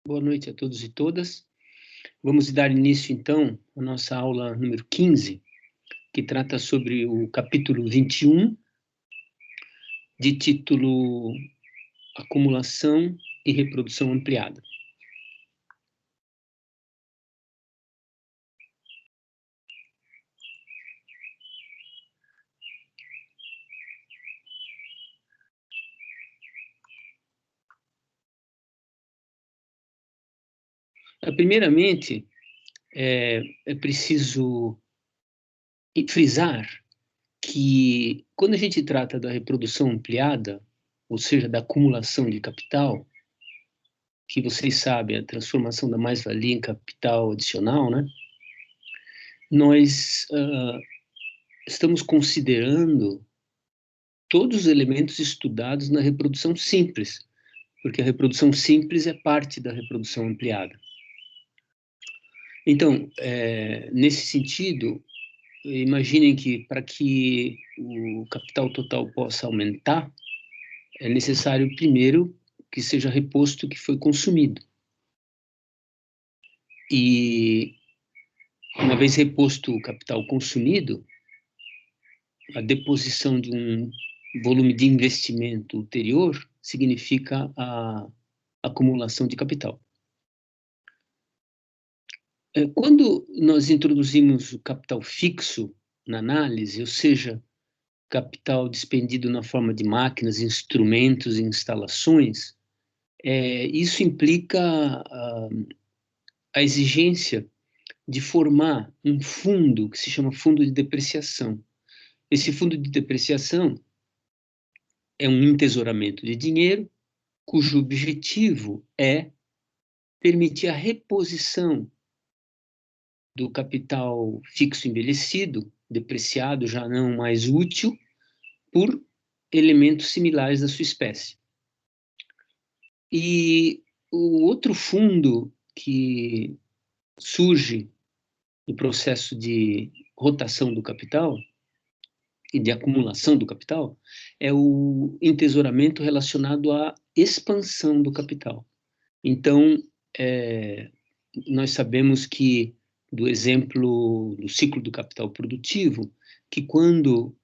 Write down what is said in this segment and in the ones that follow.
Boa noite a todos e todas. Vamos dar início, então, à nossa aula número 15, que trata sobre o capítulo 21, de título Acumulação e Reprodução Ampliada. Primeiramente, é preciso frisar que, quando a gente trata da reprodução ampliada, ou seja, da acumulação de capital, que vocês sabem, a transformação da mais-valia em capital adicional, né? Nós estamos considerando todos os elementos estudados na reprodução simples, porque a reprodução simples é parte da reprodução ampliada. Então, nesse sentido, imaginem que para que o capital total possa aumentar, é necessário, primeiro, que seja reposto o que foi consumido. E, uma vez reposto o capital consumido, a deposição de um volume de investimento ulterior significa a acumulação de capital. Quando nós introduzimos o capital fixo na análise, ou seja, capital despendido na forma de máquinas, instrumentos e instalações, isso implica a exigência de formar um fundo que se chama fundo de depreciação. Esse fundo de depreciação é um entesouramento de dinheiro, cujo objetivo é permitir a reposição do capital fixo envelhecido, depreciado, já não mais útil, por elementos similares da sua espécie. E o outro fundo que surge no processo de rotação do capital e de acumulação do capital é o entesouramento relacionado à expansão do capital. Então, nós sabemos que, do exemplo do ciclo do capital produtivo, que quando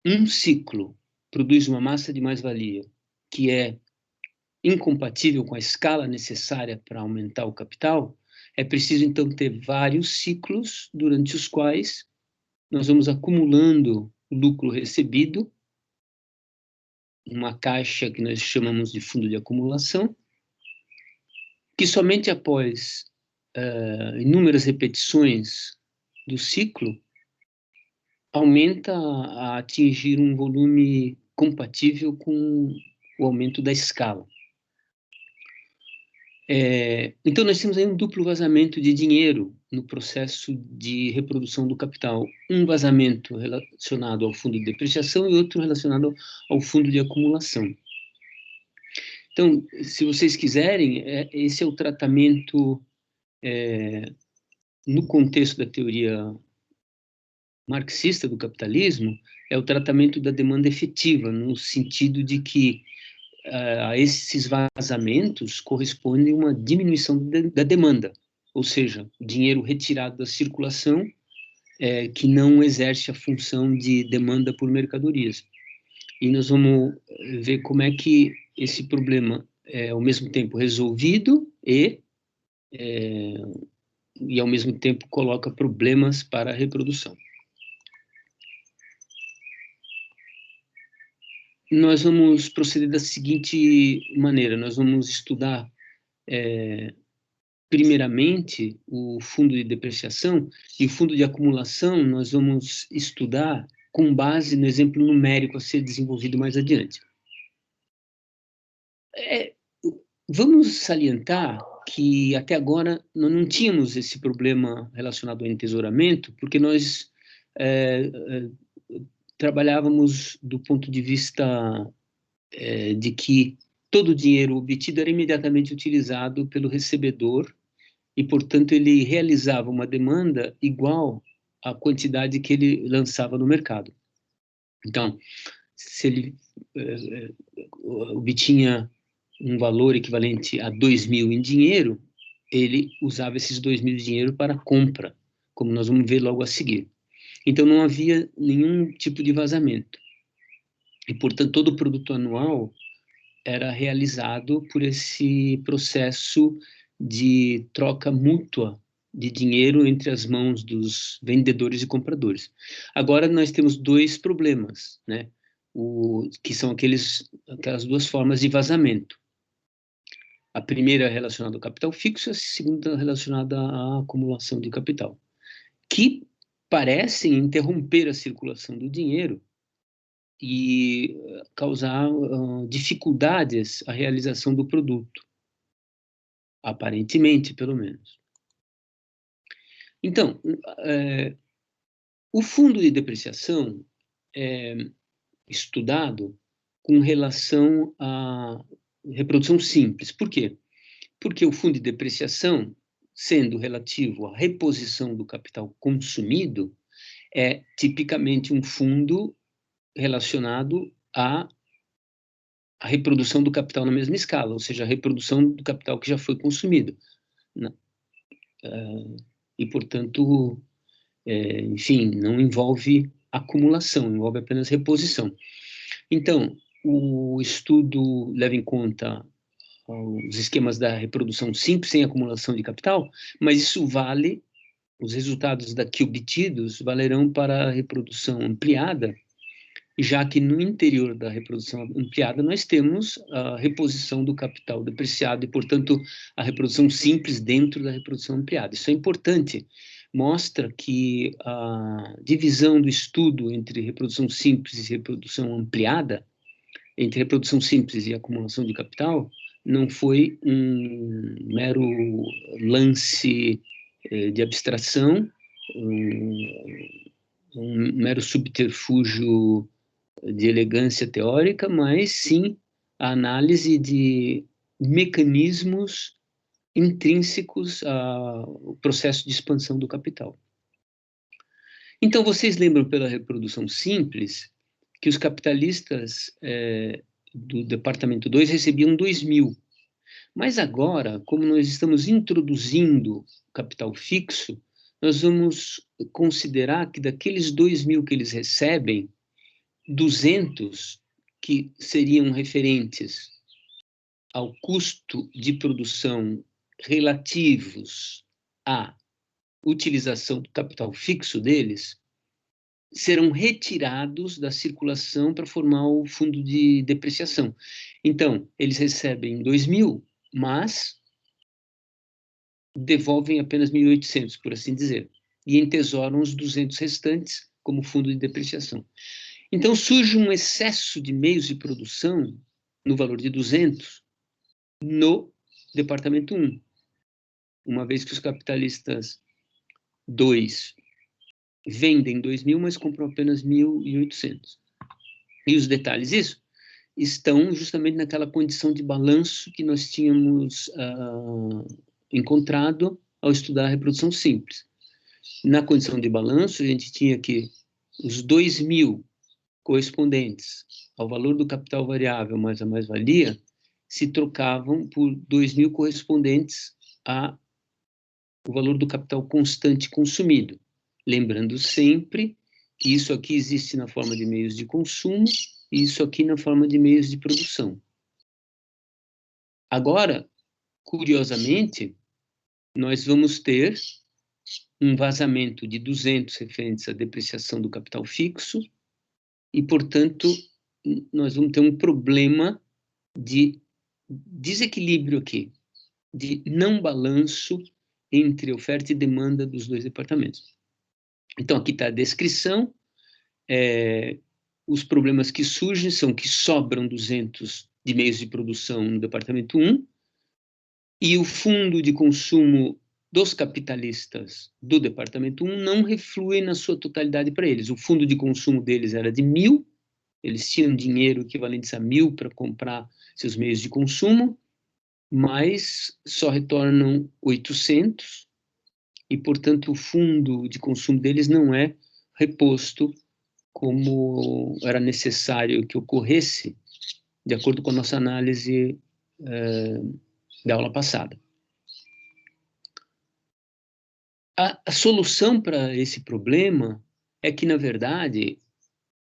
um ciclo produz uma massa de mais-valia que é incompatível com a escala necessária para aumentar o capital, é preciso, então, ter vários ciclos durante os quais nós vamos acumulando o lucro recebido, uma caixa que nós chamamos de fundo de acumulação, que somente após inúmeras repetições do ciclo aumenta a atingir um volume compatível com o aumento da escala. Então, nós temos aí um duplo vazamento de dinheiro no processo de reprodução do capital. Um vazamento relacionado ao fundo de depreciação e outro relacionado ao fundo de acumulação. Então, se vocês quiserem, esse é o tratamento, no contexto da teoria marxista do capitalismo, é o tratamento da demanda efetiva, no sentido de que a esses vazamentos corresponde uma diminuição da demanda, ou seja, o dinheiro retirado da circulação que não exerce a função de demanda por mercadorias. E nós vamos ver como é que esse problema é, ao mesmo tempo, resolvido e ao mesmo tempo, coloca problemas para a reprodução. Nós vamos proceder da seguinte maneira, nós vamos estudar, primeiramente, o fundo de depreciação, e o fundo de acumulação nós vamos estudar com base no exemplo numérico a ser desenvolvido mais adiante. Vamos salientar que até agora nós não tínhamos esse problema relacionado ao entesouramento, porque nós trabalhávamos do ponto de vista de que todo o dinheiro obtido era imediatamente utilizado pelo recebedor e, portanto, ele realizava uma demanda igual à quantidade que ele lançava no mercado. Então, se ele obtinha um valor equivalente a 2.000 em dinheiro, ele usava esses 2.000 de dinheiro para compra, como nós vamos ver logo a seguir. Então, não havia nenhum tipo de vazamento. E, portanto, todo o produto anual era realizado por esse processo de troca mútua de dinheiro entre as mãos dos vendedores e compradores. Agora, nós temos dois problemas, né? Que são aquelas duas formas de vazamento. A primeira é relacionada ao capital fixo, a segunda é relacionada à acumulação de capital, que parecem interromper a circulação do dinheiro e causar dificuldades à realização do produto, aparentemente, pelo menos. Então, o fundo de depreciação é estudado com relação à reprodução simples. Por quê? Porque o fundo de depreciação, sendo relativo à reposição do capital consumido, é tipicamente um fundo relacionado à reprodução do capital na mesma escala, ou seja, a reprodução do capital que já foi consumido. E, portanto, enfim, não envolve acumulação, envolve apenas reposição. Então, o estudo leva em conta os esquemas da reprodução simples, sem acumulação de capital, mas isso vale, os resultados daqui obtidos valerão para a reprodução ampliada, já que no interior da reprodução ampliada nós temos a reposição do capital depreciado e, portanto, a reprodução simples dentro da reprodução ampliada. Isso é importante, mostra que a divisão do estudo entre reprodução simples e reprodução ampliada, entre reprodução simples e acumulação de capital, não foi um mero lance de abstração, um mero subterfúgio de elegância teórica, mas sim a análise de mecanismos intrínsecos ao processo de expansão do capital. Então, vocês lembram pela reprodução simples que os capitalistas do Departamento 2 recebiam 2.000. Mas agora, como nós estamos introduzindo capital fixo, nós vamos considerar que daqueles 2.000 que eles recebem, 200 que seriam referentes ao custo de produção relativos à utilização do capital fixo deles, serão retirados da circulação para formar o fundo de depreciação. Então, eles recebem 2.000, mas devolvem apenas 1.800, por assim dizer, e entesouram os 200 restantes como fundo de depreciação. Então, surge um excesso de meios de produção no valor de 200 no departamento 1, uma vez que os capitalistas 2 vendem 2.000, mas compram apenas 1.800. E os detalhes disso estão justamente naquela condição de balanço que nós tínhamos encontrado ao estudar a reprodução simples. Na condição de balanço, a gente tinha que os 2.000 correspondentes ao valor do capital variável mais a mais-valia se trocavam por 2.000 correspondentes ao valor do capital constante consumido. Lembrando sempre que isso aqui existe na forma de meios de consumo e isso aqui na forma de meios de produção. Agora, curiosamente, nós vamos ter um vazamento de 200 referentes à depreciação do capital fixo e, portanto, nós vamos ter um problema de desequilíbrio aqui, de não balanço entre oferta e demanda dos dois departamentos. Então, aqui está a descrição. Os problemas que surgem são que sobram 200 de meios de produção no departamento 1 e o fundo de consumo dos capitalistas do departamento 1 não reflui na sua totalidade para eles. O fundo de consumo deles era de 1.000, eles tinham dinheiro equivalente a 1.000 para comprar seus meios de consumo, mas só retornam 800 e, portanto, o fundo de consumo deles não é reposto como era necessário que ocorresse, de acordo com a nossa análise da aula passada. A solução para esse problema é que, na verdade,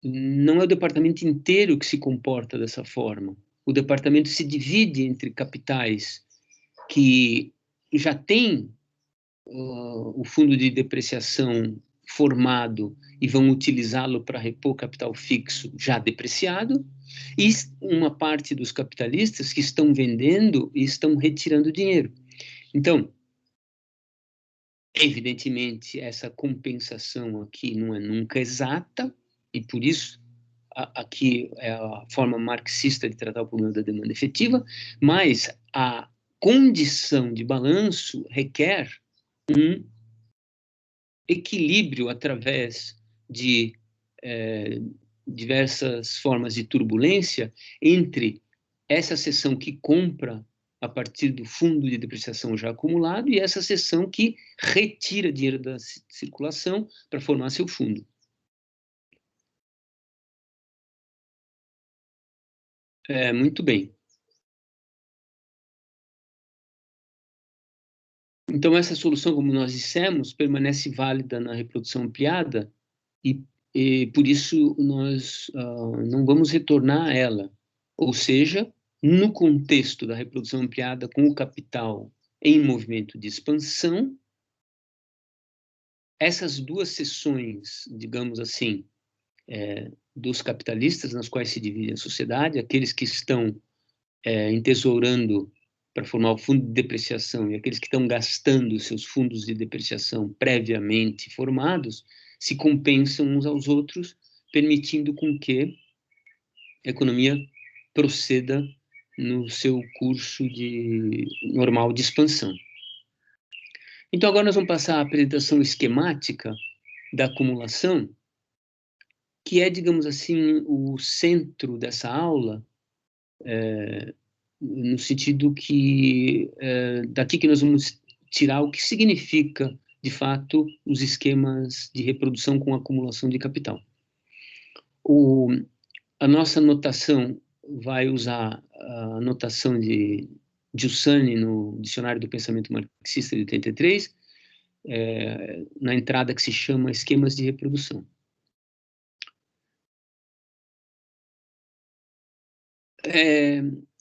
não é o departamento inteiro que se comporta dessa forma. O departamento se divide entre capitais que já têm o fundo de depreciação formado e vão utilizá-lo para repor capital fixo já depreciado, e uma parte dos capitalistas que estão vendendo e estão retirando dinheiro. Então, evidentemente, essa compensação aqui não é nunca exata, e por isso aqui é a forma marxista de tratar o problema da demanda efetiva, mas a condição de balanço requer um equilíbrio através de diversas formas de turbulência entre essa seção que compra a partir do fundo de depreciação já acumulado e essa seção que retira dinheiro da circulação para formar seu fundo. Muito bem. Então, essa solução, como nós dissemos, permanece válida na reprodução ampliada e por isso, nós não vamos retornar a ela. Ou seja, no contexto da reprodução ampliada com o capital em movimento de expansão, essas duas seções, digamos assim, dos capitalistas, nas quais se divide a sociedade, aqueles que estão entesourando para formar o fundo de depreciação e aqueles que estão gastando seus fundos de depreciação previamente formados, se compensam uns aos outros, permitindo com que a economia proceda no seu curso normal de expansão. Então, agora nós vamos passar à apresentação esquemática da acumulação, que é, digamos assim, o centro dessa aula, no sentido que daqui que nós vamos tirar o que significa, de fato, os esquemas de reprodução com acumulação de capital. A nossa notação vai usar a notação de Giussani no Dicionário do Pensamento Marxista de 83, na entrada que se chama esquemas de reprodução.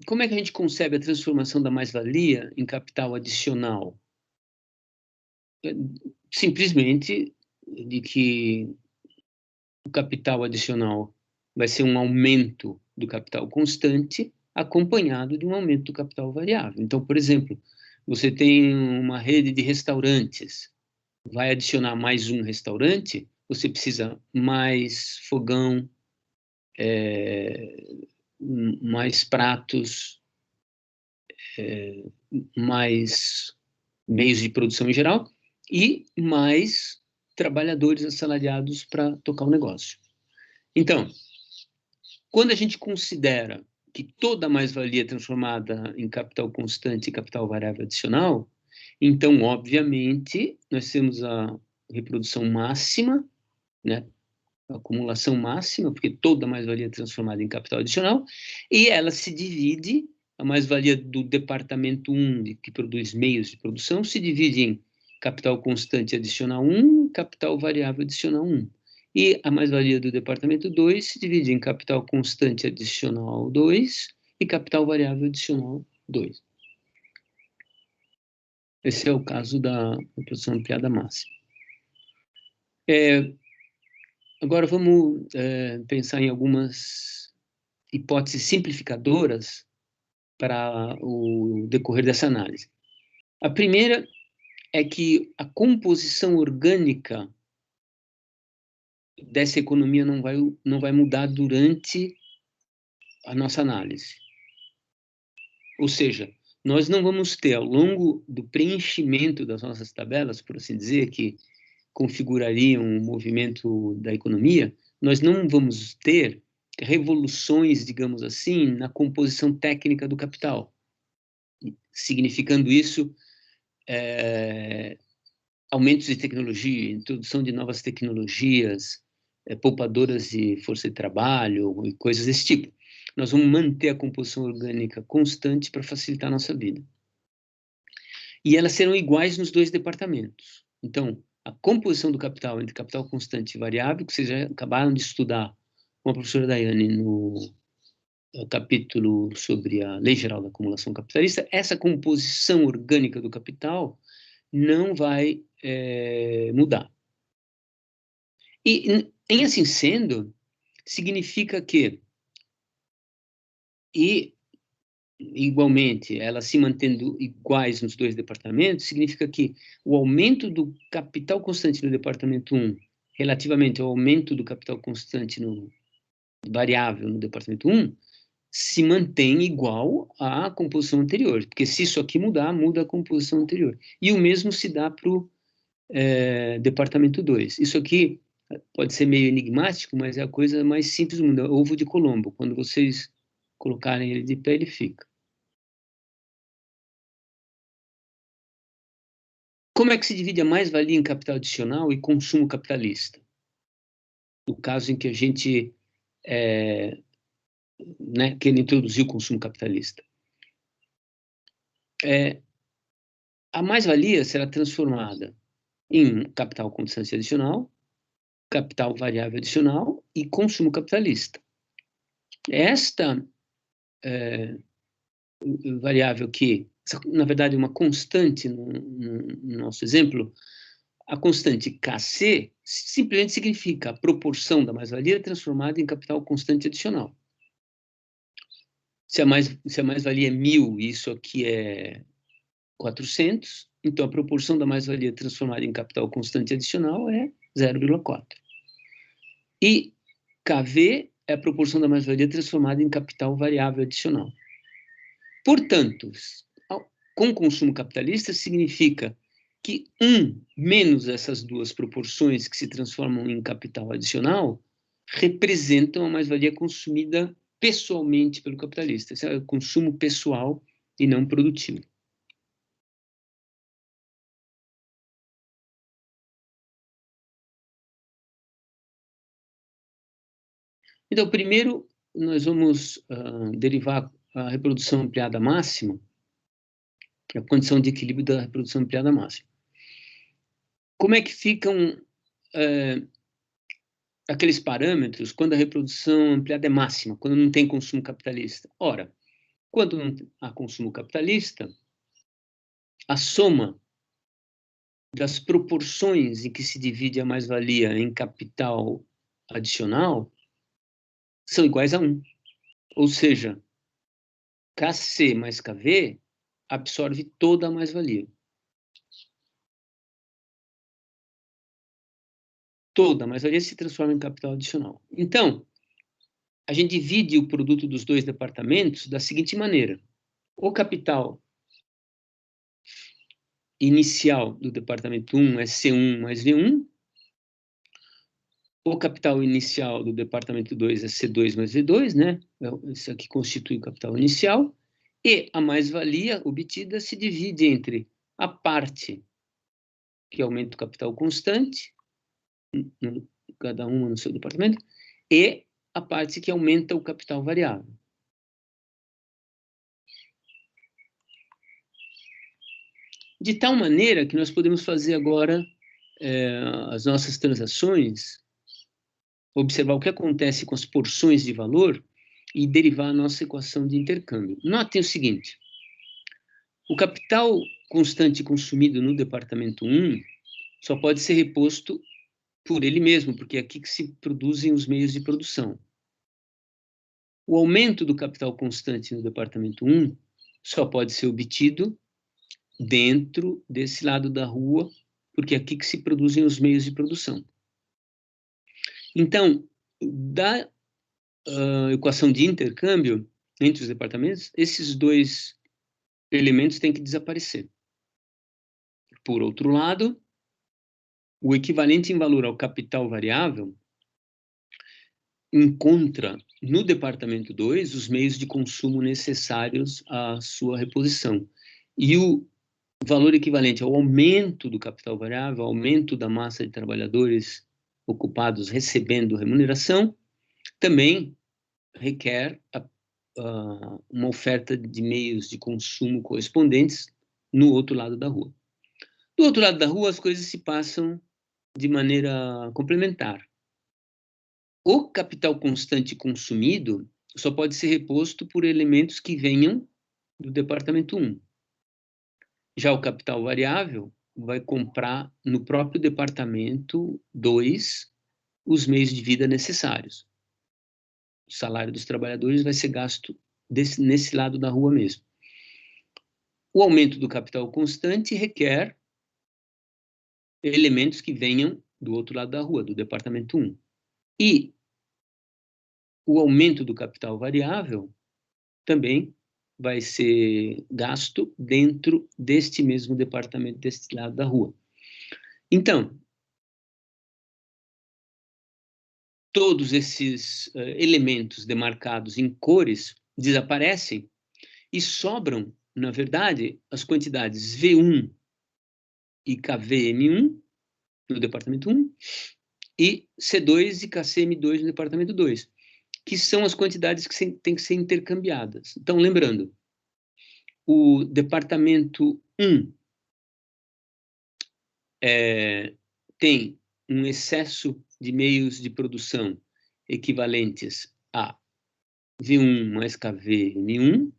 Como é que a gente concebe a transformação da mais-valia em capital adicional? Simplesmente de que o capital adicional vai ser um aumento do capital constante acompanhado de um aumento do capital variável. Então, por exemplo, você tem uma rede de restaurantes, vai adicionar mais um restaurante, você precisa mais fogão, mais pratos, mais meios de produção em geral e mais trabalhadores assalariados para tocar o negócio. Então, quando a gente considera que toda mais-valia é transformada em capital constante e capital variável adicional, então, obviamente, nós temos a reprodução máxima, né? A acumulação máxima, porque toda mais-valia é transformada em capital adicional, e ela se divide, a mais-valia do departamento 1, que produz meios de produção, se divide em capital constante adicional 1 e capital variável adicional 1. E a mais-valia do departamento 2 se divide em capital constante adicional 2 e capital variável adicional 2. Esse é o caso da reprodução ampliada máxima. Agora vamos pensar em algumas hipóteses simplificadoras para o decorrer dessa análise. A primeira é que a composição orgânica dessa economia não vai mudar durante a nossa análise. Ou seja, nós não vamos ter, ao longo do preenchimento das nossas tabelas, por assim dizer, que configurariam o movimento da economia, nós não vamos ter revoluções, digamos assim, na composição técnica do capital. Significando isso, aumentos de tecnologia, introdução de novas tecnologias, poupadoras de força de trabalho e coisas desse tipo. nós vamos manter a composição orgânica constante para facilitar a nossa vida. E elas serão iguais nos dois departamentos. Então, a composição do capital entre capital constante e variável, que vocês já acabaram de estudar com a professora Daiane no capítulo sobre a Lei Geral da Acumulação Capitalista, essa composição orgânica do capital não vai mudar. E, em assim sendo, significa que, igualmente, elas se mantendo iguais nos dois departamentos, significa que o aumento do capital constante no departamento 1, relativamente ao aumento do capital constante no variável no departamento 1, se mantém igual à composição anterior, porque se isso aqui mudar, muda a composição anterior. E o mesmo se dá para o departamento 2. Isso aqui pode ser meio enigmático, mas é a coisa mais simples do mundo, é o ovo de Colombo. Quando vocês colocarem ele de pé, ele fica. Como é que se divide a mais-valia em capital adicional e consumo capitalista? No caso em que a gente quer introduzir o consumo capitalista. A mais-valia será transformada em capital constante adicional, capital variável adicional e consumo capitalista. Esta variável que, na verdade, é uma constante no nosso exemplo, a constante Kc simplesmente significa a proporção da mais-valia transformada em capital constante adicional. Se a mais-valia é 1.000 e isso aqui é 400, então a proporção da mais-valia transformada em capital constante adicional é 0,4. E Kv é a proporção da mais-valia transformada em capital variável adicional. Portanto, com consumo capitalista significa que 1 menos essas duas proporções que se transformam em capital adicional representam a mais-valia consumida pessoalmente pelo capitalista. Esse é o consumo pessoal e não produtivo. Então, primeiro, nós vamos derivar a reprodução ampliada máxima, que é a condição de equilíbrio da reprodução ampliada máxima. Como é que ficam aqueles parâmetros quando a reprodução ampliada é máxima, quando não tem consumo capitalista? Ora, quando não há consumo capitalista, a soma das proporções em que se divide a mais-valia em capital adicional são iguais a 1. Ou seja, Kc mais Kv absorve toda a mais-valia. Toda a mais-valia se transforma em capital adicional. Então, a gente divide o produto dos dois departamentos da seguinte maneira. O capital inicial do departamento 1 é C1 mais V1. O capital inicial do departamento 2 é C2 mais V2, né? Isso aqui constitui o capital inicial. E a mais-valia obtida se divide entre a parte que aumenta o capital constante, cada uma no seu departamento, e a parte que aumenta o capital variável. De tal maneira que nós podemos fazer agora as nossas transações, observar o que acontece com as porções de valor e derivar a nossa equação de intercâmbio. Notem o seguinte, o capital constante consumido no departamento 1 só pode ser reposto por ele mesmo, porque é aqui que se produzem os meios de produção. O aumento do capital constante no departamento 1 só pode ser obtido dentro desse lado da rua, porque é aqui que se produzem os meios de produção. Então, da equação de intercâmbio entre os departamentos, esses dois elementos têm que desaparecer. Por outro lado, o equivalente em valor ao capital variável encontra no departamento 2 os meios de consumo necessários à sua reposição. E o valor equivalente ao aumento do capital variável, aumento da massa de trabalhadores ocupados recebendo remuneração, também requer a uma oferta de meios de consumo correspondentes no outro lado da rua. Do outro lado da rua, as coisas se passam de maneira complementar. O capital constante consumido só pode ser reposto por elementos que venham do departamento 1. Já o capital variável vai comprar no próprio departamento 2 os meios de vida necessários. O salário dos trabalhadores vai ser gasto nesse lado da rua mesmo. O aumento do capital constante requer elementos que venham do outro lado da rua, do departamento 1. E o aumento do capital variável também vai ser gasto dentro deste mesmo departamento, deste lado da rua. Então, todos esses elementos demarcados em cores desaparecem e sobram, na verdade, as quantidades V1 e KVM1 no departamento 1 e C2 e KCM2 no departamento 2, que são as quantidades que têm que ser intercambiadas. Então, lembrando, o departamento 1 tem um excesso de meios de produção equivalentes a V1 mais KVM1,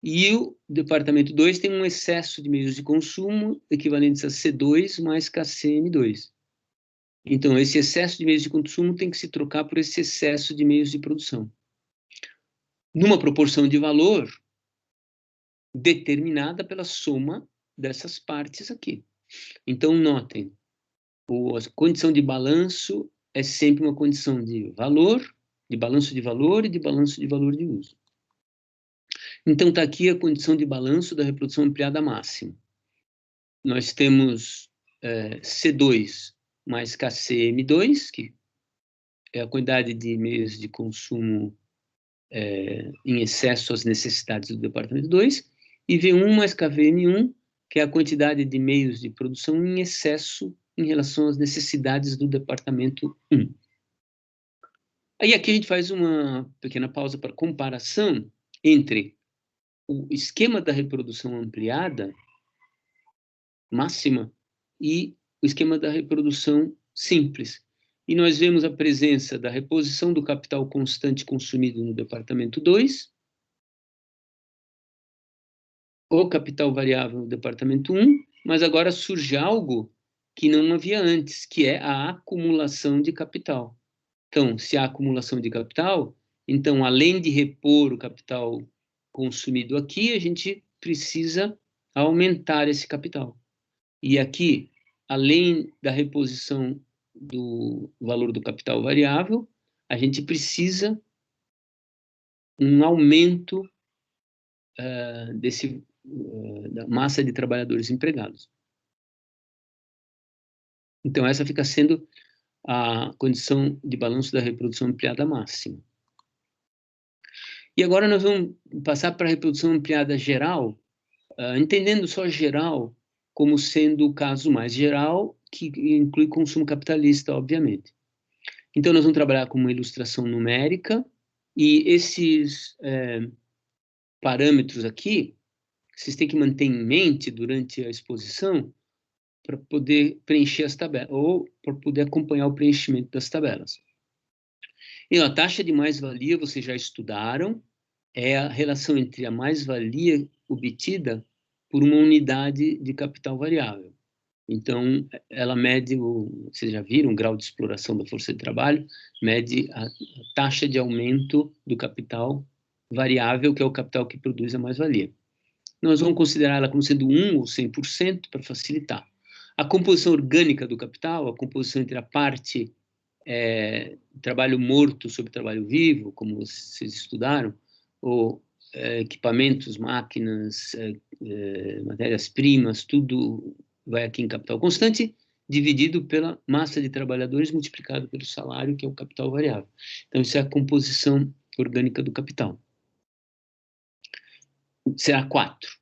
e o departamento 2 tem um excesso de meios de consumo equivalentes a C2 mais KCM2. Então, esse excesso de meios de consumo tem que se trocar por esse excesso de meios de produção, numa proporção de valor determinada pela soma dessas partes aqui. Então, notem, a condição de balanço é sempre uma condição de valor, de balanço de valor e de balanço de valor de uso. Então, está aqui a condição de balanço da reprodução ampliada máxima. Nós temos C2 mais KCM2, que é a quantidade de meios de consumo em excesso às necessidades do departamento 2, e V1 mais KVM1, que é a quantidade de meios de produção em excesso em relação às necessidades do departamento 1. Aí aqui a gente faz uma pequena pausa para comparação entre o esquema da reprodução ampliada máxima e o esquema da reprodução simples. E nós vemos a presença da reposição do capital constante consumido no departamento 2, o capital variável no departamento 1, mas agora surge algo que não havia antes, que é a acumulação de capital. Então, se há acumulação de capital, então, além de repor o capital consumido aqui, a gente precisa aumentar esse capital. E aqui, além da reposição do valor do capital variável, a gente precisa um aumento da massa de trabalhadores empregados. Então, essa fica sendo a condição de balanço da reprodução ampliada máxima. E agora nós vamos passar para a reprodução ampliada geral, entendendo só geral como sendo o caso mais geral, que inclui consumo capitalista, obviamente. Então, nós vamos trabalhar com uma ilustração numérica, e esses parâmetros aqui, vocês têm que manter em mente durante a exposição para poder preencher as tabelas, ou para poder acompanhar o preenchimento das tabelas. E a taxa de mais-valia, vocês já estudaram, é a relação entre a mais-valia obtida por uma unidade de capital variável. Então, ela mede, vocês já viram, o grau de exploração da força de trabalho, mede a taxa de aumento do capital variável, que é o capital que produz a mais-valia. Nós vamos considerar ela como sendo 1 ou 100% para facilitar. A composição orgânica do capital, a composição entre a parte trabalho morto sobre trabalho vivo, como vocês estudaram, ou equipamentos, máquinas, matérias-primas, tudo vai aqui em capital constante, dividido pela massa de trabalhadores multiplicado pelo salário, que é o capital variável. Então, isso é a composição orgânica do capital. Será 4.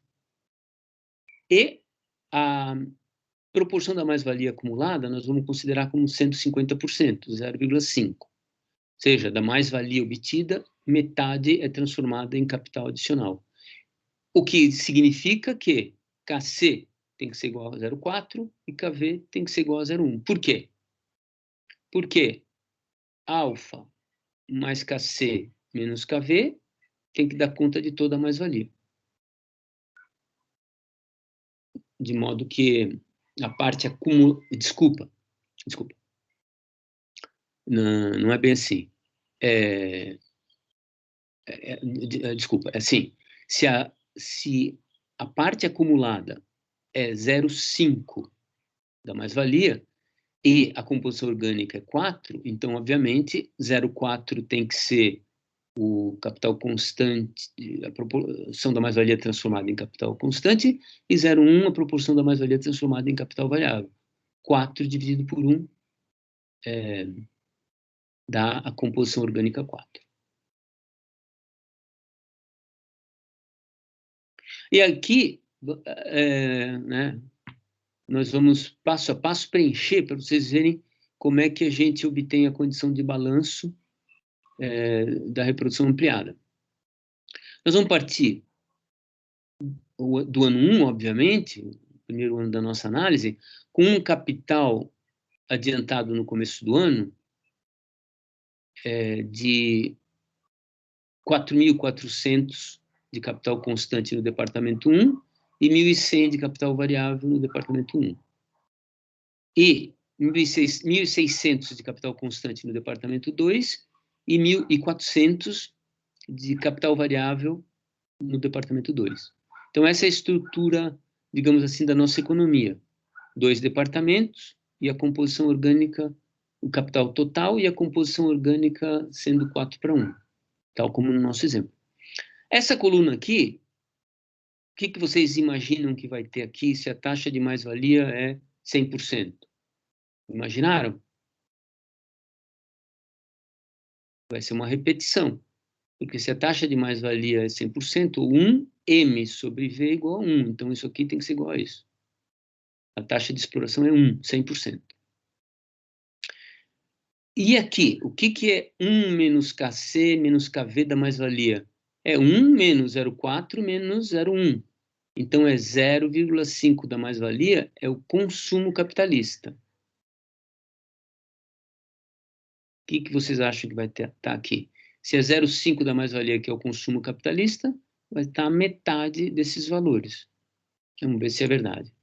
E a proporção da mais-valia acumulada, nós vamos considerar como 150%, 0,5. seja, da mais-valia obtida, metade é transformada em capital adicional. O que significa que KC tem que ser igual a 0,4 e KV tem que ser igual a 0,1. Por quê? Porque alfa mais KC menos KV tem que dar conta de toda a mais-valia. De modo que a parte acumula... Desculpa. Não é bem assim. Desculpa, é assim. Se a parte acumulada é 0,5 da mais-valia e a composição orgânica é 4, então, obviamente, 0,4 tem que ser o capital constante, a proporção da mais-valia transformada em capital constante, e 0,1 a proporção da mais-valia transformada em capital variável. 4 dividido por 1 dá a composição orgânica 4. E aqui, né, nós vamos passo a passo preencher para vocês verem como é que a gente obtém a condição de balanço da reprodução ampliada. Nós vamos partir do ano 1, obviamente, o primeiro ano da nossa análise, com um capital adiantado no começo do ano de 4.400 de capital constante no departamento 1 e 1.100 de capital variável no departamento 1. E 1.600 de capital constante no departamento 2 e 1.400 de capital variável no departamento 2. Então, essa é a estrutura, digamos assim, da nossa economia. 2 departamentos e a composição orgânica, o capital total e a composição orgânica sendo 4:1, tal como no nosso exemplo. Essa coluna aqui, o que vocês imaginam que vai ter aqui se a taxa de mais-valia é 100%? Imaginaram? Vai ser uma repetição. Porque se a taxa de mais-valia é 100%, 1m sobre V é igual a 1. Então, isso aqui tem que ser igual a isso. A taxa de exploração é 100%. E aqui, o que é 1 menos KC menos KV da mais-valia? É 1 menos 0,4 menos 0,1. Então, é 0,5 da mais-valia, é o consumo capitalista. O que vocês acham que vai estar aqui? Se é 0,5 da mais-valia, que é o consumo capitalista, vai estar metade desses valores. Vamos ver se é verdade.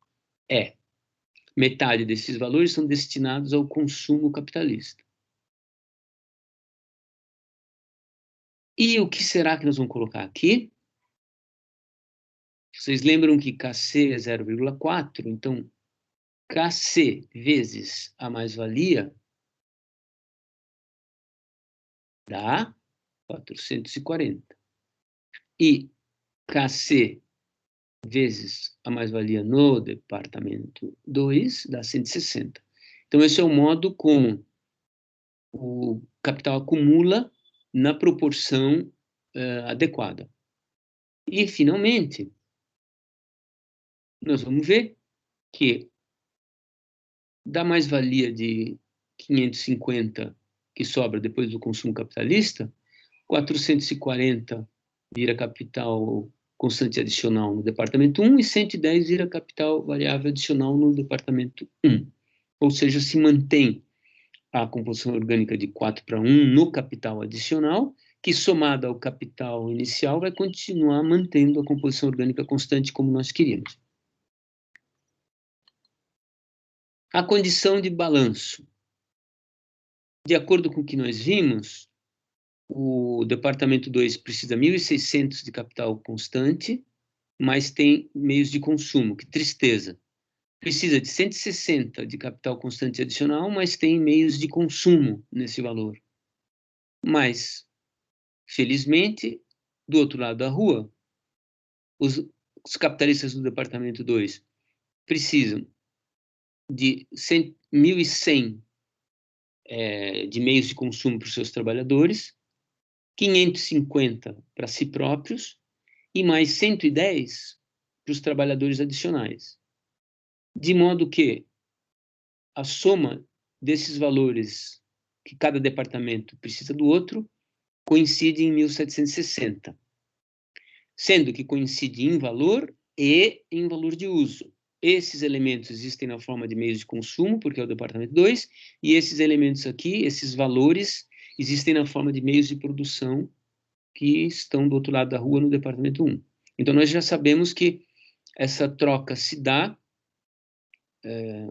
Metade desses valores são destinados ao consumo capitalista. E o que será que nós vamos colocar aqui? Vocês lembram que KC é 0,4, então KC vezes a mais-valia dá 440. E KC vezes a mais-valia no departamento 2 dá 160. Então, esse é o modo como o capital acumula na proporção adequada. E, finalmente, nós vamos ver que da mais-valia de 550 que sobra depois do consumo capitalista, 440 vira capital constante adicional no departamento 1 e 110 vira capital variável adicional no departamento 1. Ou seja, se mantém a composição orgânica de 4:1 no capital adicional, que somada ao capital inicial vai continuar mantendo a composição orgânica constante como nós queríamos. A condição de balanço. De acordo com o que nós vimos, o departamento 2 precisa de 1.600 de capital constante, mas tem meios de consumo. Que tristeza. Precisa de 160 de capital constante adicional, mas tem meios de consumo nesse valor. Mas, felizmente, do outro lado da rua, os capitalistas do departamento 2 precisam de 1.100 de meios de consumo para os seus trabalhadores, 550 para si próprios e mais 110 para os trabalhadores adicionais. De modo que a soma desses valores que cada departamento precisa do outro, coincide em 1760, sendo que coincide em valor e em valor de uso. Esses elementos existem na forma de meios de consumo, porque é o departamento 2, e esses elementos aqui, esses valores, existem na forma de meios de produção que estão do outro lado da rua no departamento 1. Então, nós já sabemos que essa troca se dá.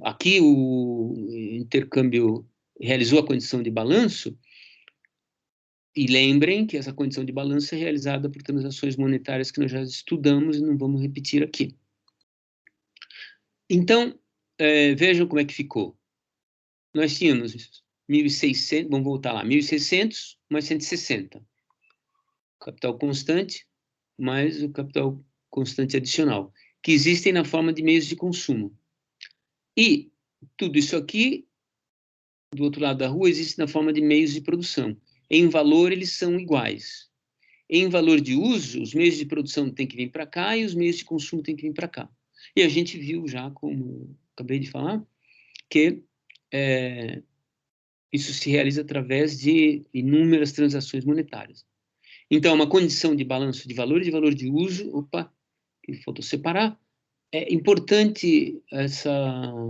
Aqui, o intercâmbio realizou a condição de balanço, e lembrem que essa condição de balanço é realizada por transações monetárias que nós já estudamos e não vamos repetir aqui. Então, vejam como é que ficou. Nós tínhamos 1.600, vamos voltar lá, 1.600 mais 160. Capital constante mais o capital constante adicional, que existem na forma de meios de consumo. E tudo isso aqui, do outro lado da rua, existe na forma de meios de produção. Em valor, eles são iguais. Em valor de uso, os meios de produção têm que vir para cá e os meios de consumo têm que vir para cá. E a gente viu já, como acabei de falar, que isso se realiza através de inúmeras transações monetárias. Então, uma condição de balanço de valor e de valor de uso, que faltou separar, é importante essa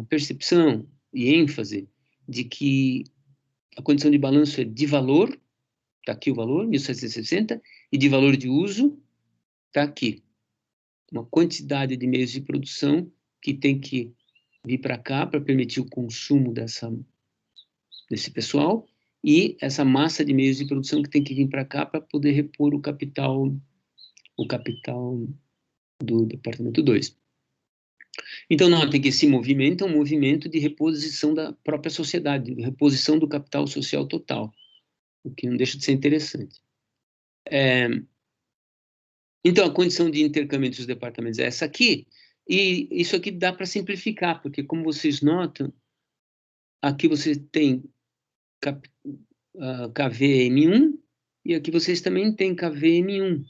percepção e ênfase de que a condição de balanço é de valor, está aqui o valor, 1760, e de valor de uso, está aqui. Uma quantidade de meios de produção que tem que vir para cá para permitir o consumo desse pessoal, e essa massa de meios de produção que tem que vir para cá para poder repor o capital do departamento 2. Então, notem que esse movimento é um movimento de reposição da própria sociedade, de reposição do capital social total, o que não deixa de ser interessante. Então, a condição de intercâmbio entre os departamentos é essa aqui, e isso aqui dá para simplificar, porque, como vocês notam, aqui você tem KVM1, e aqui vocês também têm KVM1.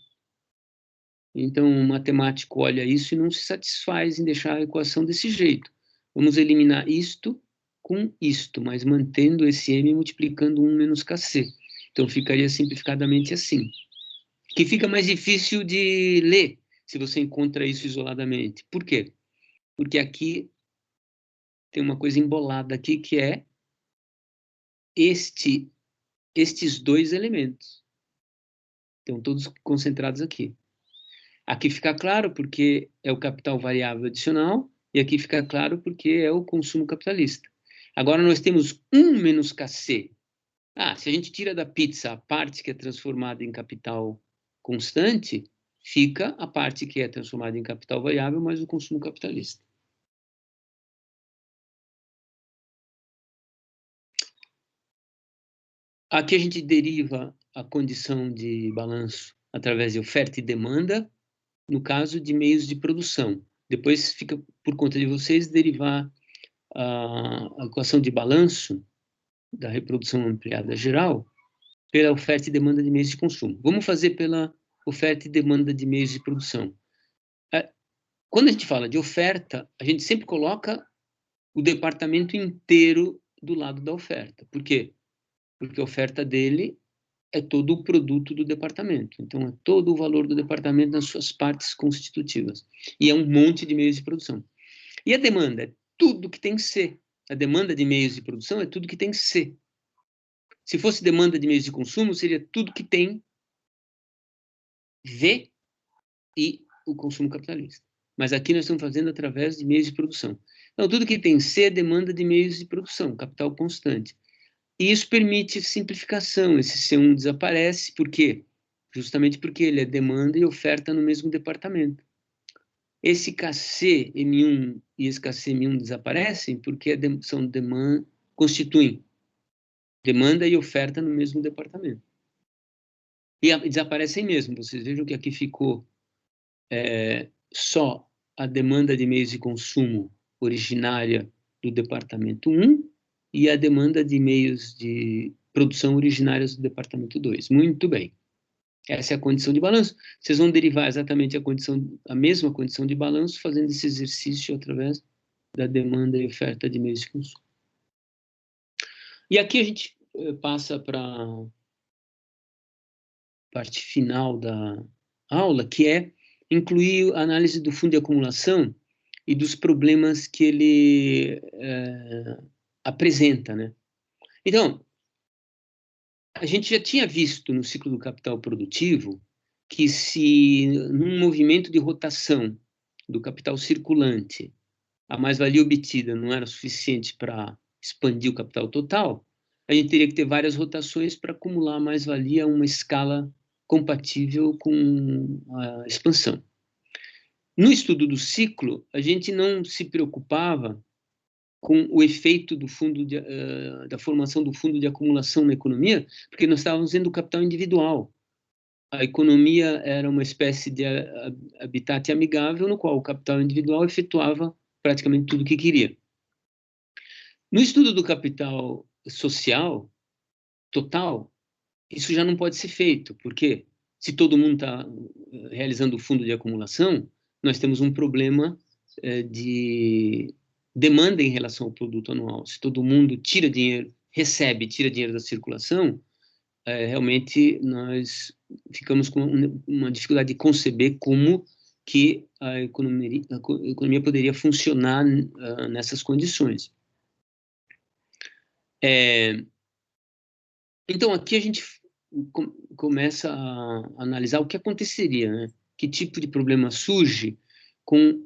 Então, o matemático olha isso e não se satisfaz em deixar a equação desse jeito. Vamos eliminar isto com isto, mas mantendo esse M multiplicando 1 menos KC. Então, ficaria simplificadamente assim. Que fica mais difícil de ler, se você encontra isso isoladamente. Por quê? Porque aqui tem uma coisa embolada aqui, que é estes dois elementos. Estão todos concentrados aqui. Aqui fica claro porque é o capital variável adicional, e aqui fica claro porque é o consumo capitalista. Agora nós temos 1 menos KC. Se a gente tira da pizza a parte que é transformada em capital constante, fica a parte que é transformada em capital variável mais o consumo capitalista. Aqui a gente deriva a condição de balanço através de oferta e demanda, no caso de meios de produção. Depois fica por conta de vocês derivar a equação de balanço da reprodução ampliada geral pela oferta e demanda de meios de consumo. Vamos fazer pela oferta e demanda de meios de produção. Quando a gente fala de oferta, a gente sempre coloca o departamento inteiro do lado da oferta. Por quê? Porque a oferta dele é todo o produto do departamento. Então, é todo o valor do departamento nas suas partes constitutivas. E é um monte de meios de produção. E a demanda é tudo que tem que ser. A demanda de meios de produção é tudo que tem que ser. Se fosse demanda de meios de consumo, seria tudo que tem V e o consumo capitalista. Mas aqui nós estamos fazendo através de meios de produção. Então, tudo que tem C é demanda de meios de produção, capital constante. E isso permite simplificação. Esse C1 desaparece. Por quê? Justamente porque ele é demanda e oferta no mesmo departamento. Esse KCM1 e esse KCM1 desaparecem porque constituem demanda e oferta no mesmo departamento. E desaparecem mesmo. Vocês vejam que aqui ficou só a demanda de meios de consumo originária do departamento 1 e a demanda de meios de produção originárias do departamento 2. Muito bem. Essa é a condição de balanço. Vocês vão derivar exatamente a mesma condição de balanço fazendo esse exercício através da demanda e oferta de meios de consumo. E aqui a gente passa para a parte final da aula, que é incluir a análise do fundo de acumulação e dos problemas que ele apresenta, né? Então, a gente já tinha visto no ciclo do capital produtivo que se num movimento de rotação do capital circulante a mais-valia obtida não era suficiente para expandir o capital total, a gente teria que ter várias rotações para acumular a mais-valia a uma escala compatível com a expansão. No estudo do ciclo, a gente não se preocupava com o efeito do fundo da formação do fundo de acumulação na economia, porque nós estávamos vendo o capital individual. A economia era uma espécie de habitat amigável no qual o capital individual efetuava praticamente tudo o que queria. No estudo do capital social total, isso já não pode ser feito, porque se todo mundo está realizando o fundo de acumulação, nós temos um problema de demanda em relação ao produto anual. Se todo mundo tira dinheiro, tira dinheiro da circulação, realmente nós ficamos com uma dificuldade de conceber como que a economia poderia funcionar nessas condições. Então, aqui a gente começa a analisar o que aconteceria, né? Que tipo de problema surge com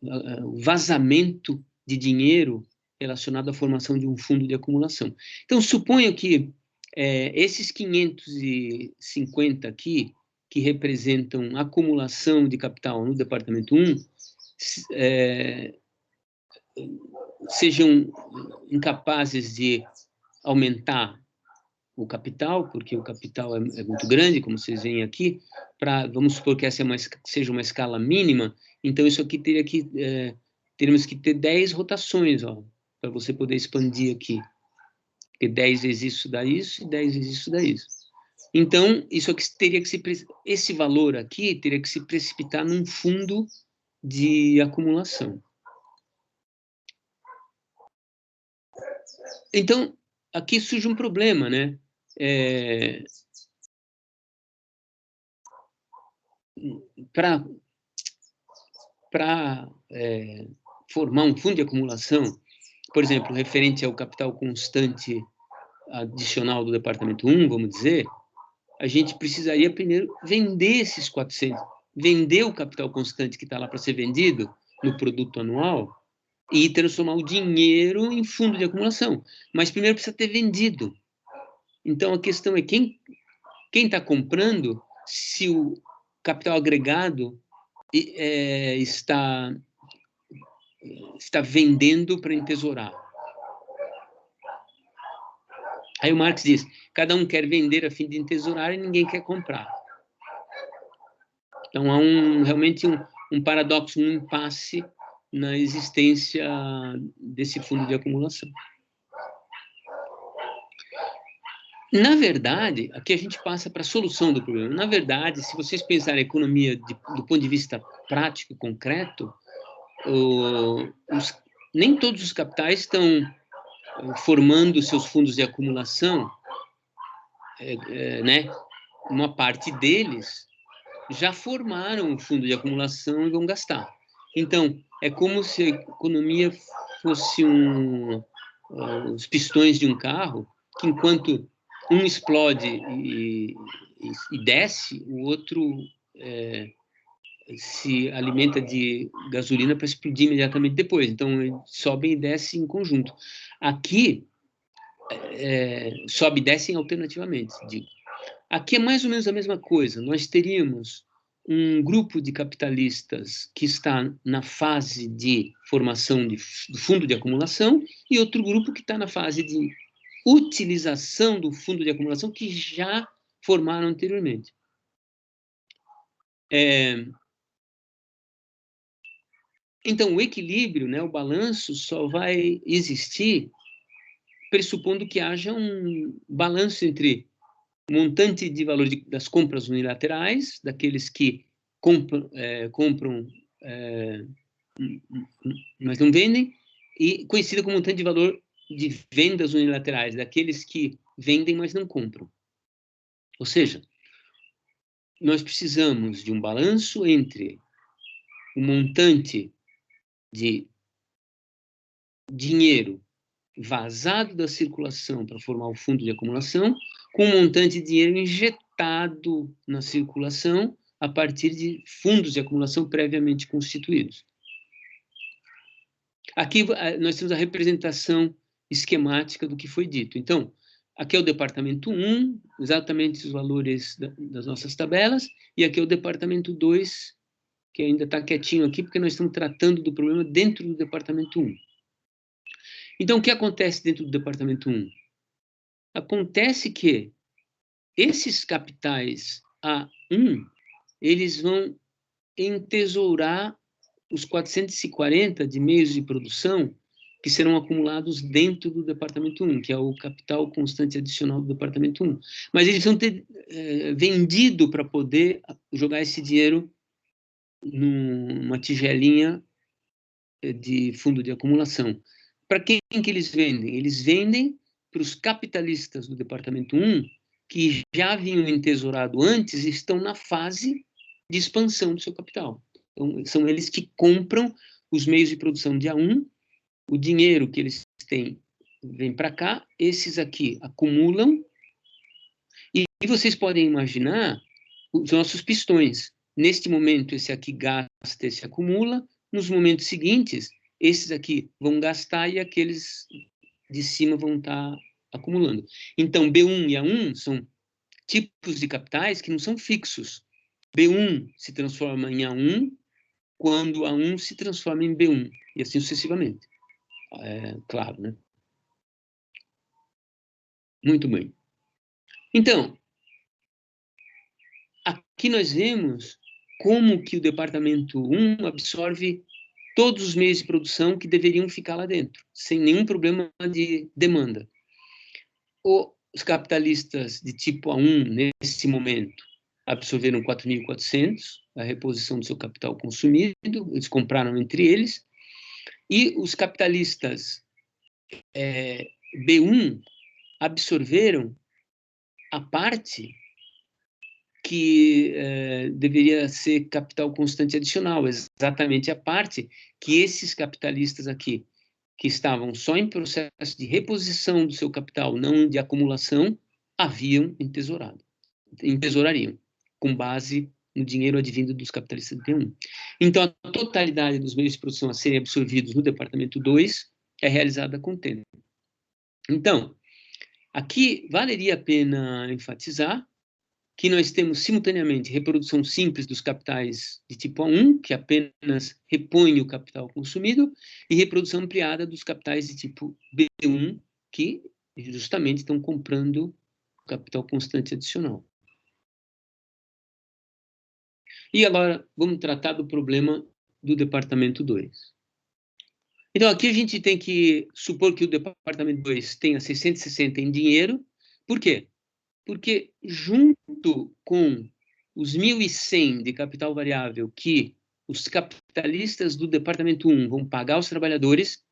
o vazamento de dinheiro relacionado à formação de um fundo de acumulação. Então, suponho que esses 550 aqui, que representam acumulação de capital no departamento 1, sejam incapazes de aumentar o capital, porque o capital é muito grande, como vocês veem aqui, vamos supor que essa seja uma escala mínima, então isso aqui teríamos que ter 10 rotações, para você poder expandir aqui. Porque 10 vezes isso dá isso, e 10 vezes isso dá isso. Então, isso aqui esse valor aqui teria que se precipitar num fundo de acumulação. Então, aqui surge um problema, né? Para formar um fundo de acumulação, por exemplo, referente ao capital constante adicional do departamento 1, vamos dizer, a gente precisaria primeiro vender esses 400, vender o capital constante que está lá para ser vendido no produto anual e transformar o dinheiro em fundo de acumulação. Mas primeiro precisa ter vendido. Então, a questão é quem está comprando, se o capital agregado está vendendo para entesourar. Aí o Marx diz, cada um quer vender a fim de entesourar e ninguém quer comprar. Então, há realmente um paradoxo, um impasse na existência desse fundo de acumulação. Na verdade, aqui a gente passa para a solução do problema. Na verdade, se vocês pensarem a economia do ponto de vista prático, concreto, nem todos os capitais estão formando seus fundos de acumulação, né? Uma parte deles já formaram um fundo de acumulação e vão gastar. Então, é como se a economia fosse os pistões de um carro, que enquanto um explode e desce, o outro se alimenta de gasolina para explodir imediatamente depois. Então, sobem e descem em conjunto. Aqui, sobe e descem alternativamente, digo. Aqui é mais ou menos a mesma coisa. Nós teríamos um grupo de capitalistas que está na fase de formação do fundo de acumulação e outro grupo que está na fase de utilização do fundo de acumulação que já formaram anteriormente. Então, o equilíbrio, né, o balanço, só vai existir pressupondo que haja um balanço entre montante de valor das compras unilaterais, daqueles que compram, mas não vendem, e conhecida como montante de valor de vendas unilaterais, daqueles que vendem, mas não compram. Ou seja, nós precisamos de um balanço entre o montante de dinheiro vazado da circulação para formar o fundo de acumulação, com um montante de dinheiro injetado na circulação a partir de fundos de acumulação previamente constituídos. Aqui nós temos a representação esquemática do que foi dito. Então, aqui é o departamento 1, exatamente os valores das nossas tabelas, e aqui é o departamento 2, que ainda está quietinho aqui, porque nós estamos tratando do problema dentro do departamento 1. Então, o que acontece dentro do departamento 1? Acontece que esses capitais A1, eles vão entesourar os 440 de meios de produção que serão acumulados dentro do departamento 1, que é o capital constante adicional do departamento 1. Mas eles vão ter vendido para poder jogar esse dinheiro numa tigelinha de fundo de acumulação. Para quem que eles vendem? Eles vendem para os capitalistas do departamento 1, que já haviam entesourado antes e estão na fase de expansão do seu capital. Então, são eles que compram os meios de produção de A1, o dinheiro que eles têm vem para cá, esses aqui acumulam, e vocês podem imaginar os nossos pistões. Neste momento, esse aqui gasta, esse acumula, nos momentos seguintes, esses aqui vão gastar e aqueles de cima vão estar acumulando. Então, B1 e A1 são tipos de capitais que não são fixos. B1 se transforma em A1 quando A1 se transforma em B1, e assim sucessivamente. Claro, né? Muito bem. Então, aqui nós vemos como que o departamento 1 absorve todos os meios de produção que deveriam ficar lá dentro, sem nenhum problema de demanda. Os capitalistas de tipo A1, nesse momento, absorveram 4.400, a reposição do seu capital consumido, eles compraram entre eles, e os capitalistas B1 absorveram a parte que deveria ser capital constante adicional, exatamente a parte que esses capitalistas aqui, que estavam só em processo de reposição do seu capital, não de acumulação, haviam entesourariam, com base no dinheiro advindo dos capitalistas do B1. Então, a totalidade dos meios de produção a serem absorvidos no departamento 2 é realizada com tempo. Então, aqui valeria a pena enfatizar que nós temos simultaneamente reprodução simples dos capitais de tipo A1, que apenas repõe o capital consumido, e reprodução ampliada dos capitais de tipo B1, que justamente estão comprando o capital constante adicional. E agora vamos tratar do problema do departamento 2. Então, aqui a gente tem que supor que o departamento 2 tenha 660 em dinheiro. Por quê? Porque junto com os 1.100 de capital variável que os capitalistas do departamento 1 vão pagar aos trabalhadores,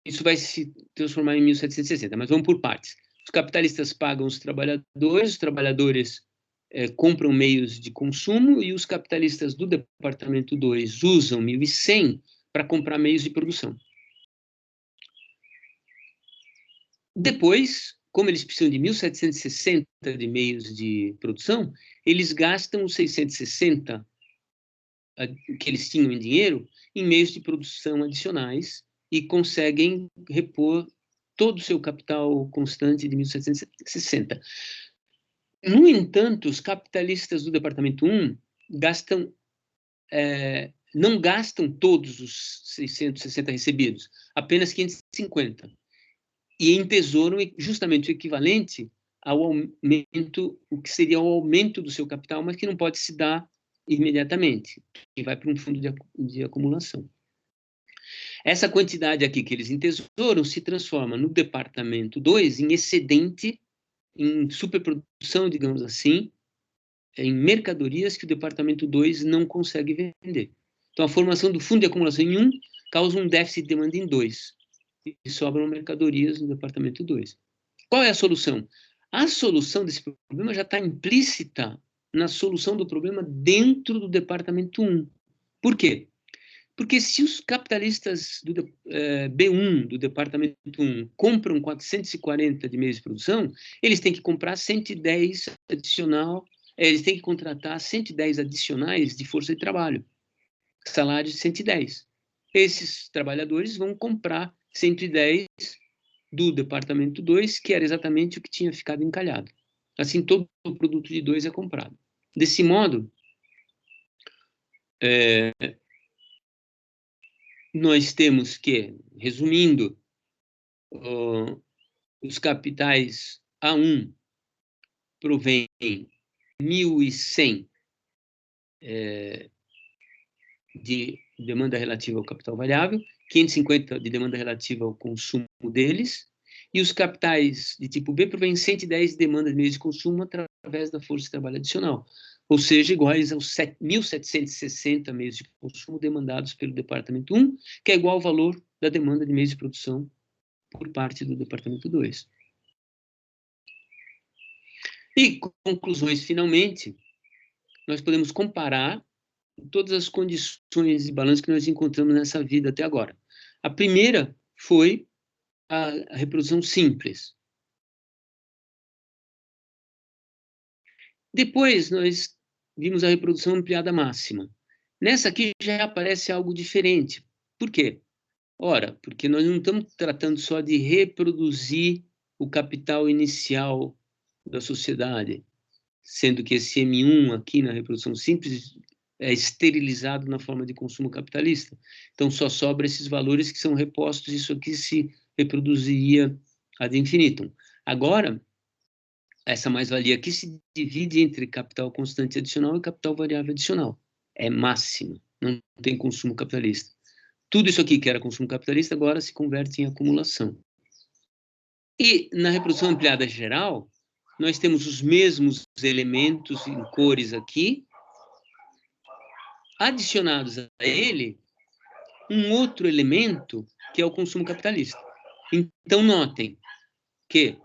isso vai se transformar em 1.760, mas vamos por partes. Os capitalistas pagam os trabalhadores compram meios de consumo e os capitalistas do departamento 2 usam 1.100 para comprar meios de produção. Depois, como eles precisam de 1.760 de meios de produção, eles gastam os 660 que eles tinham em dinheiro em meios de produção adicionais e conseguem repor todo o seu capital constante de 1.760. No entanto, os capitalistas do departamento 1 não gastam todos os 660 recebidos, apenas 550. E entesouram justamente o equivalente ao aumento, o que seria o aumento do seu capital, mas que não pode se dar imediatamente, que vai para um fundo de acumulação. Essa quantidade aqui que eles entesouram se transforma no departamento 2 em excedente, em superprodução, digamos assim, em mercadorias que o departamento 2 não consegue vender. Então, a formação do fundo de acumulação em 1 causa um déficit de demanda em 2. e sobram mercadorias no departamento 2. Qual é a solução? A solução desse problema já está implícita na solução do problema dentro do departamento 1. Por quê? Porque se os capitalistas do B1, do departamento 1, compram 440 de meios de produção, eles têm que comprar 110 adicional, eles têm que contratar 110 adicionais de força de trabalho, salário de 110. Esses trabalhadores vão comprar 110 do departamento 2, que era exatamente o que tinha ficado encalhado. Assim, todo o produto de 2 é comprado. Desse modo, nós temos que, resumindo, os capitais A1 provém 1.100 de demanda relativa ao capital variável, 550 de demanda relativa ao consumo deles, e os capitais de tipo B provêm 110 de demanda de meios de consumo através da força de trabalho adicional, ou seja, iguais aos 1.760 meios de consumo demandados pelo departamento 1, que é igual ao valor da demanda de meios de produção por parte do departamento 2. E, conclusões, finalmente, nós podemos comparar todas as condições de balanço que nós encontramos nessa vida até agora. A primeira foi a reprodução simples. Depois, nós vimos a reprodução ampliada máxima. Nessa aqui já aparece algo diferente. Por quê? Ora, porque nós não estamos tratando só de reproduzir o capital inicial da sociedade, sendo que esse M1 aqui na reprodução simples é esterilizado na forma de consumo capitalista. Então, só sobra esses valores que são repostos, isso aqui se reproduziria ad infinitum. Agora, essa mais-valia aqui se divide entre capital constante adicional e capital variável adicional. É máxima, não tem consumo capitalista. Tudo isso aqui que era consumo capitalista agora se converte em acumulação. E na reprodução ampliada geral, nós temos os mesmos elementos em cores aqui, adicionados a ele um outro elemento que é o consumo capitalista. Então, notem que,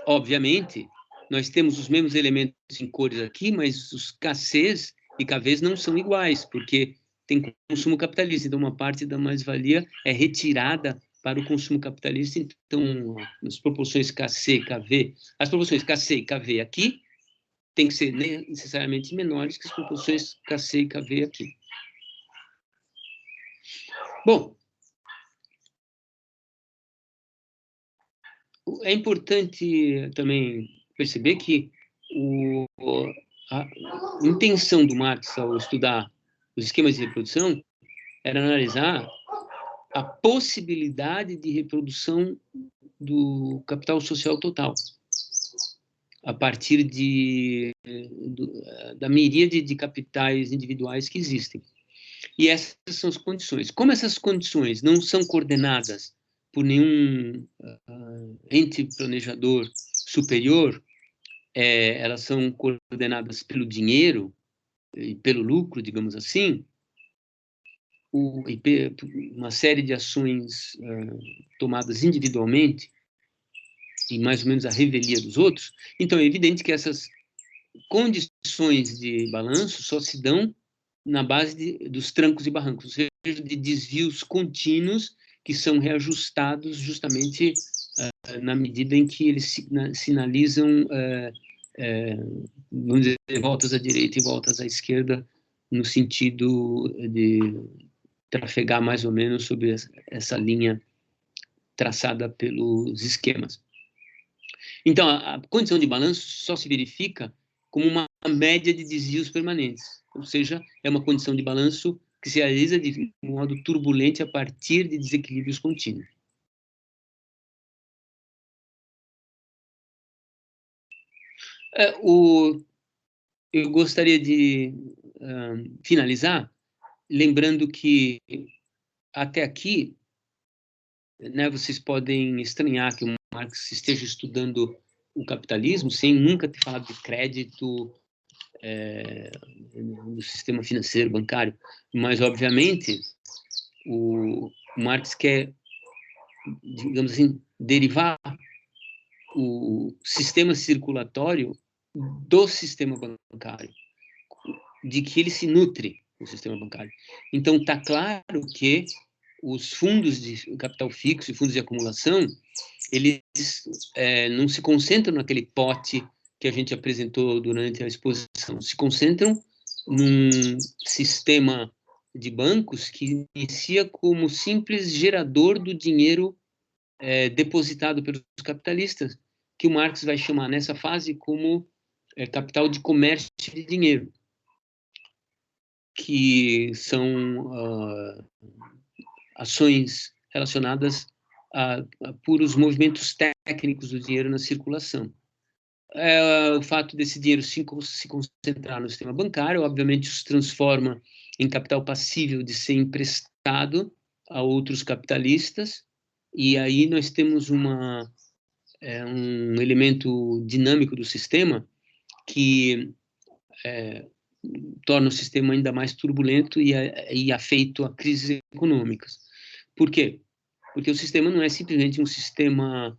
obviamente, nós temos os mesmos elementos em cores aqui, mas os KCs e KVs não são iguais, porque tem consumo capitalista. Então, uma parte da mais-valia é retirada para o consumo capitalista. Então, as proporções KC e KV, as proporções KC e KV aqui têm que ser necessariamente menores que as proporções KC e KV aqui. Bom, é importante também perceber que a intenção do Marx ao estudar os esquemas de reprodução era analisar a possibilidade de reprodução do capital social total a partir da miríade de capitais individuais que existem. E essas são as condições. Como essas condições não são coordenadas por nenhum ente planejador superior, elas são coordenadas pelo dinheiro e pelo lucro, digamos assim, uma série de ações tomadas individualmente e mais ou menos a revelia dos outros. Então, é evidente que essas condições de balanço só se dão na base dos trancos e barrancos, ou seja, de desvios contínuos que são reajustados justamente na medida em que eles sinalizam, vamos dizer, voltas à direita e voltas à esquerda, no sentido de trafegar mais ou menos sobre essa linha traçada pelos esquemas. Então, a condição de balanço só se verifica como uma média de desvios permanentes, ou seja, é uma condição de balanço que se realiza de modo turbulento a partir de desequilíbrios contínuos. Eu gostaria de finalizar lembrando que até aqui, né, vocês podem estranhar que o Marx esteja estudando o capitalismo sem nunca ter falado de crédito no sistema financeiro, bancário, mas, obviamente, o Marx quer digamos assim, derivar o sistema circulatório do sistema bancário, de que ele se nutre do sistema bancário. Então, está claro que os fundos de capital fixo e fundos de acumulação, eles não se concentram naquele pote que a gente apresentou durante a exposição, se concentram num sistema de bancos que inicia como simples gerador do dinheiro depositado pelos capitalistas, que o Marx vai chamar nessa fase como capital de comércio de dinheiro, que são ações relacionadas a puros movimentos técnicos do dinheiro na circulação. O fato desse dinheiro se concentrar no sistema bancário, obviamente, os transforma em capital passível de ser emprestado a outros capitalistas, e aí nós temos um elemento dinâmico do sistema que torna o sistema ainda mais turbulento e afeito a crises econômicas. Por quê? Porque o sistema não é simplesmente um sistema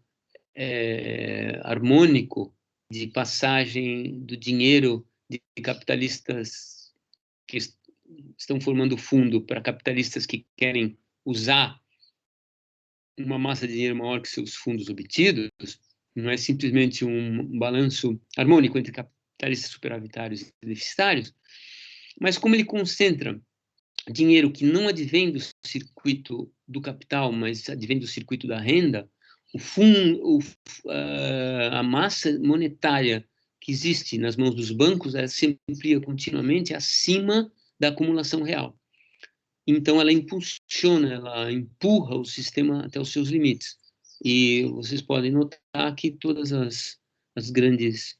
harmônico de passagem do dinheiro de capitalistas que estão formando fundo para capitalistas que querem usar uma massa de dinheiro maior que seus fundos obtidos, não é simplesmente um balanço harmônico entre capitalistas superavitários e deficitários, mas como ele concentra dinheiro que não advém do circuito do capital, mas advém do circuito da renda, a massa monetária que existe nas mãos dos bancos, ela se amplia continuamente acima da acumulação real. Então, ela impulsiona, ela empurra o sistema até os seus limites. E vocês podem notar que todas as grandes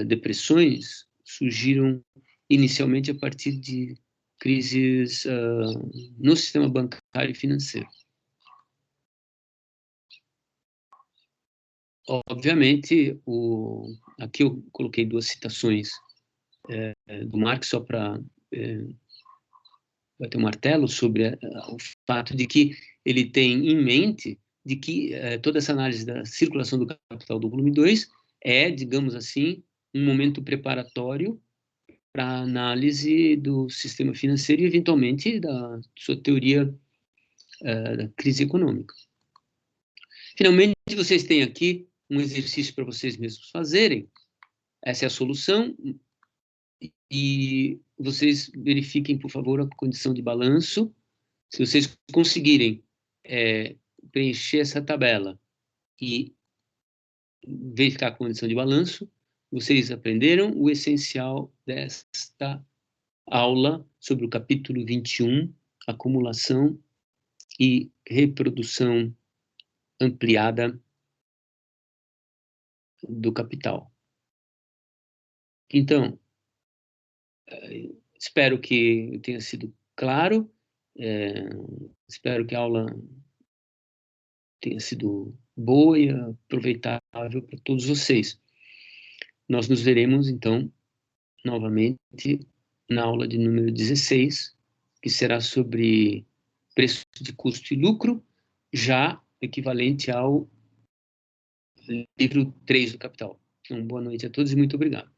depressões surgiram inicialmente a partir de crises no sistema bancário e financeiro. Obviamente, aqui eu coloquei duas citações do Marx só para bater um martelo sobre o fato de que ele tem em mente de que toda essa análise da circulação do capital do volume 2 é, digamos assim, um momento preparatório para a análise do sistema financeiro e, eventualmente, da sua teoria da crise econômica. Finalmente, vocês têm aqui um exercício para vocês mesmos fazerem. Essa é a solução. E vocês verifiquem, por favor, a condição de balanço. Se vocês conseguirem preencher essa tabela e verificar a condição de balanço, vocês aprenderam o essencial desta aula sobre o capítulo 21, acumulação e reprodução ampliada do capital. Então, espero que tenha sido claro, espero que a aula tenha sido boa e aproveitável para todos vocês. Nós nos veremos, então, novamente na aula de número 16, que será sobre preço de custo e lucro, já equivalente ao livro 3 do Capital. Então, boa noite a todos e muito obrigado.